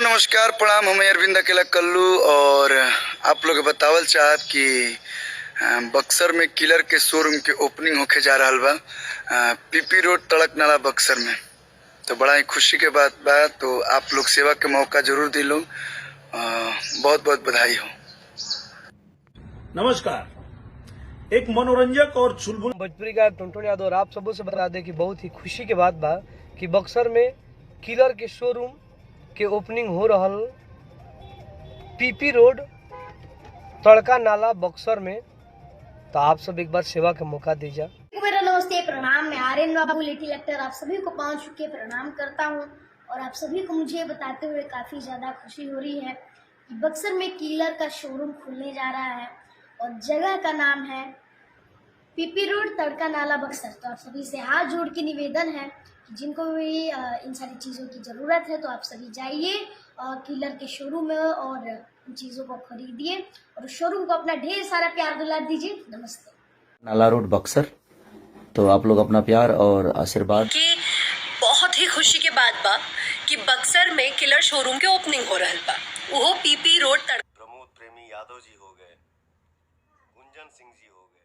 नमस्कार प्रणाम। हम अरविंद अकेला कल्लू और आप लोग बतावल चाहत कि बक्सर में किलर के शोरूम के ओपनिंग होके जा रहा बा पीपी रोड तड़क नाला बक्सर में। तो बड़ा ही खुशी के बात बा। तो आप लोग सेवा के मौका जरूर दिलो। बहुत बहुत बधाई हो। नमस्कार। एक मनोरंजक और चुलबुल भोजपुरी का टुनटुन यादव और आप सबों से बता दें कि बहुत ही खुशी के बात बा कि बक्सर में किलर के शोरूम के ओपनिंग हो रहल पीपी रोड तड़का नाला बक्सर में। तो आप सब एक बार सेवा का मौका दीजिए। मेरा नमस्ते प्रणाम। मैं आर्यन बाबू लिटिल एक्टर आप सभी को पाँव छू के प्रणाम करता हूं और आप सभी को मुझे बताते हुए काफ़ी ज़्यादा खुशी हो रही है कि बक्सर में किलर का शोरूम खुलने जा रहा है और जगह का नाम है पीपी रोड तड़का नाला बक्सर। तो आप सभी से हाथ जोड़ के निवेदन है कि जिनको भी इन सारी चीज़ों की ज़रूरत है तो आप सभी जाइए किलर के शोरूम में और इन चीज़ों को खरीदिए और शोरूम को अपना ढेर सारा प्यार दुलार दीजिए। नमस्ते। नाला रोड बक्सर। तो आप लोग अपना प्यार और आशीर्वाद कि बहुत ही खुशी के बात बा कि बक्सर में किलर शोरूम के ओपनिंग हो रहल बा। वो पीपी रोड प्रमोद प्रेमी यादव जी हो गए, गुंजन सिंह जी हो गए।